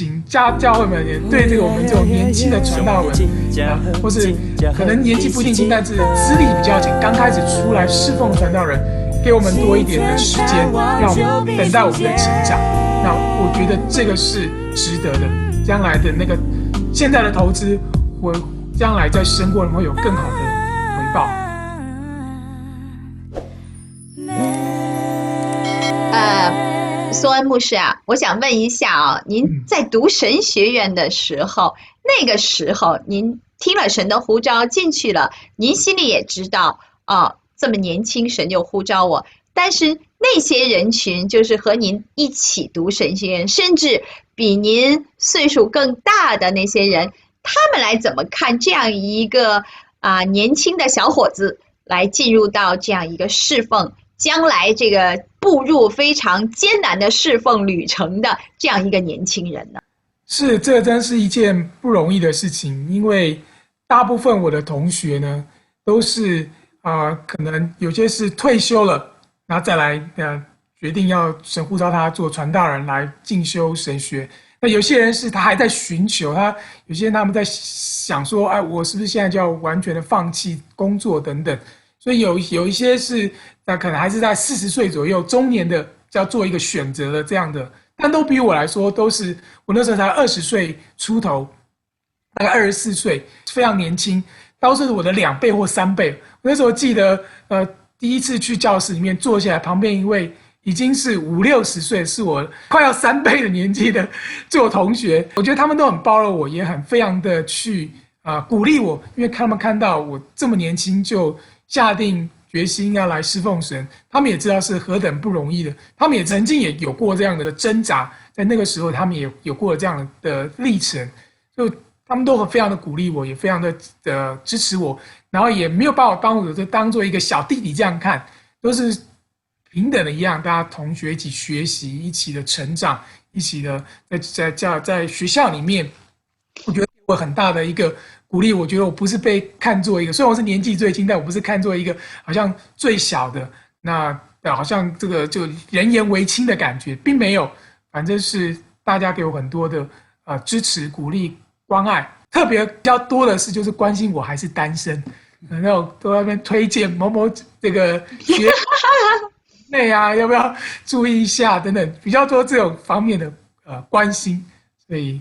请教会们也对这个我们这种年轻的传道人或是可能年纪不一定轻，但是资历比较浅，刚开始出来侍奉传道人，给我们多一点的时间，让我们等待我们的成长。那我觉得这个是值得的，将来的那个现在的投资，我将来在生活里会有更好的回报。苏恩牧师啊，我想问一下啊，您在读神学院的时候，那个时候您听了神的呼召进去了，您心里也知道这么年轻神就呼召我，但是那些人群就是和您一起读神学院，甚至比您岁数更大的那些人，他们来怎么看这样一个年轻的小伙子来进入到这样一个侍奉，将来这个步入非常艰难的侍奉旅程的这样一个年轻人呢？是，这真是一件不容易的事情，因为大部分我的同学呢，都是可能有些是退休了，然后再来决定要神呼召他做传道人来进修神学。那有些人是他还在寻求，有些人他们在想说，我是不是现在就要完全的放弃工作等等。所以有一些是可能还是在40岁左右中年的，要做一个选择的这样的，但都比我来说都是我那时候才20岁出头，大概24岁，非常年轻，都是我的2倍或3倍。我那时候记得第一次去教室里面坐下来，旁边一位已经是50、60岁，是我快要3倍的年纪的做同学，我觉得他们都很包容我，也很非常的去鼓励我，因为他们看到我这么年轻就下定决心要来侍奉神，他们也知道是何等不容易的，他们也曾经也有过这样的挣扎，在那个时候他们也有过这样的历程，就他们都非常的鼓励我，也非常的支持我，然后也没有把我当做一个小弟弟这样看，都是平等的一样，大家同学一起学习，一起的成长，一起的在学校里面，我觉得我很大的一个鼓励。我觉得我不是被看作一个，虽然我是年纪最轻，但我不是看作一个好像最小的，那好像这个就人言为轻的感觉，并没有，反正是大家给我很多的支持、鼓励、关爱。特别比较多的是就是关心我还是单身，那种都在那边推荐某某这个学妹要不要注意一下等等，比较多这种方面的关心。所以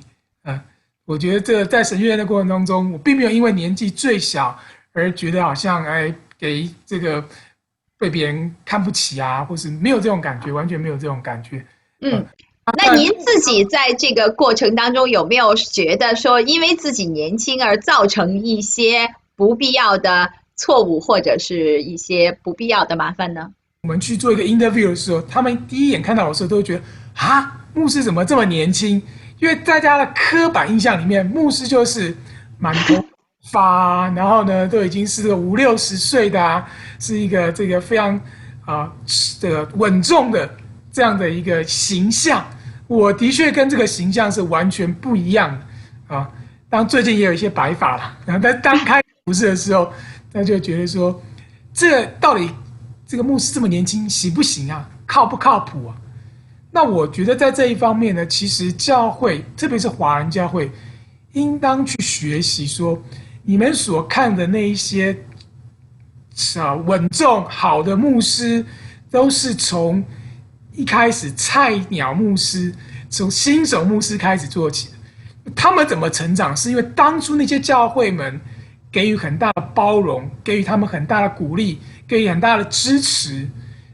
我觉得这在神学院的过程当中，我并没有因为年纪最小而觉得好像给这个被别人看不起或是没有这种感觉，完全没有这种感觉。那您自己在这个过程当中有没有觉得说，因为自己年轻而造成一些不必要的错误，或者是一些不必要的麻烦呢？我们去做一个 interview 的时候，他们第一眼看到我的时候都会觉得牧师怎么这么年轻？因为大家的刻板印象里面，牧师就是满头发然后呢都已经是个50、60岁的是一个这个非常这个稳重的这样的一个形象。我的确跟这个形象是完全不一样的当然最近也有一些白发了，但刚开始不是的时候，他就觉得说，这到底这个牧师这么年轻行不行靠不靠谱那我觉得在这一方面呢，其实教会，特别是华人教会，应当去学习说，你们所看的那一些稳重好的牧师，都是从一开始菜鸟牧师，从新手牧师开始做起的。他们怎么成长，是因为当初那些教会们给予很大的包容，给予他们很大的鼓励，给予很大的支持，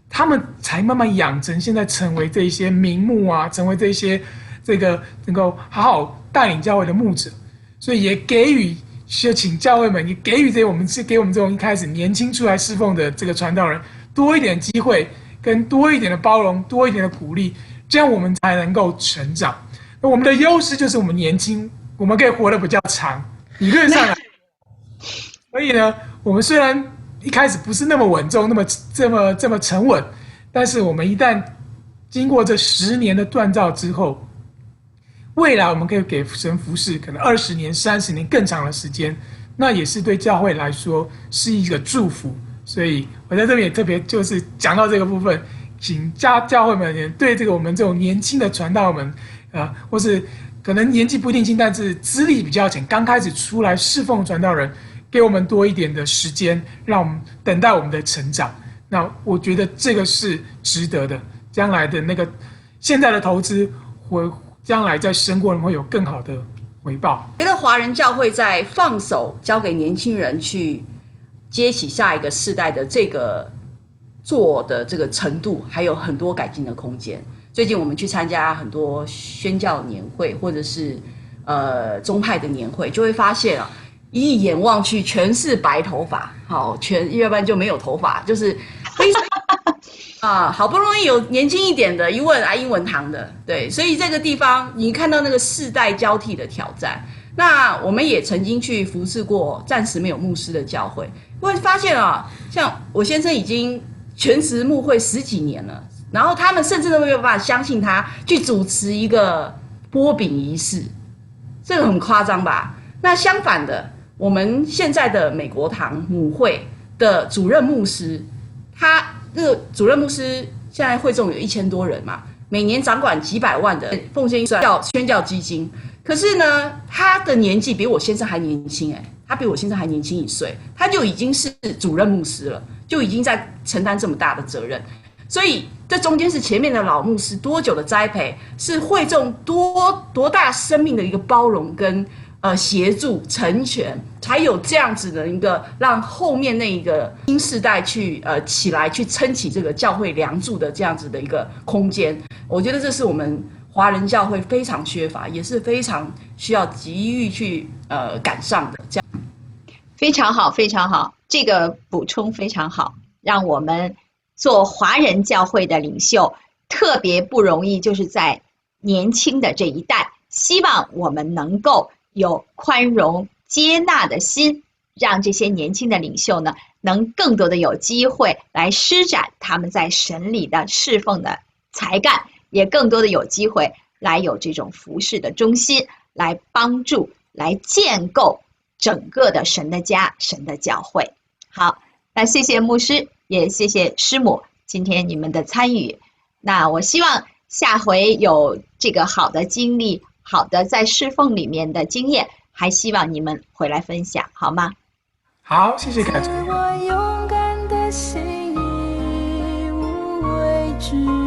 他们才慢慢养成现在成为这些名牧成为这些这个能够好好带领教会的牧者。所以也给予请教会们，也给予我们这种一开始年轻出来侍奉的这个传道人多一点机会，跟多一点的包容，多一点的鼓励，这样我们才能够成长。那我们的优势就是我们年轻，我们可以活得比较长，理论上来。所以呢，我们虽然一开始不是那么稳重，这么沉稳，但是我们一旦经过这10年的锻造之后，未来我们可以给神服侍可能20年、30年更长的时间，那也是对教会来说是一个祝福。所以我在这边也特别就是讲到这个部分，请教会们对这个我们这种年轻的传道们或是可能年纪不一定轻，但是资历比较浅，刚开始出来侍奉传道人，给我们多一点的时间，让我们等待我们的成长。那我觉得这个是值得的，将来的那个现在的投资，将来在生活中会有更好的回报。觉得华人教会在放手交给年轻人去接起下一个世代的这个做的这个程度，还有很多改进的空间。最近我们去参加很多宣教年会，或者是宗派的年会，就会发现啊，一眼望去全是白头发，好，要不然就没有头发，就是非常啊，好不容易有年轻一点的，一问啊，英文堂的，对，所以这个地方你看到那个世代交替的挑战。那我们也曾经去服侍过暂时没有牧师的教会，会发现啊，像我先生已经全职牧会10几年了，然后他们甚至都没有办法相信他去主持一个拨饼仪式，这个很夸张吧？那相反的，我们现在的美国堂母会的主任牧师，他那个主任牧师现在会众有1000多人嘛，每年掌管几百万的奉献预算宣教基金。可是呢，他的年纪比我先生还年轻他比我先生还年轻1岁，他就已经是主任牧师了，就已经在承担这么大的责任。所以这中间是前面的老牧师多久的栽培，是会众多大生命的一个包容跟协助成全，才有这样子的一个让后面那一个新世代去起来去撑起这个教会梁柱的这样子的一个空间。我觉得这是我们华人教会非常缺乏，也是非常需要急于去赶上的。这样非常好，非常好，这个补充非常好，让我们做华人教会的领袖特别不容易，就是在年轻的这一代，希望我们能够有宽容接纳的心，让这些年轻的领袖呢，能更多的有机会来施展他们在神里的侍奉的才干，也更多的有机会来有这种服侍的忠心，来帮助来建构整个的神的家，神的教会。好，那谢谢牧师，也谢谢师母今天你们的参与。那我希望下回有这个好的经历，好的在侍奉里面的经验，还希望你们回来分享，好吗？好，谢谢凯哲。我勇敢的心已无畏惧。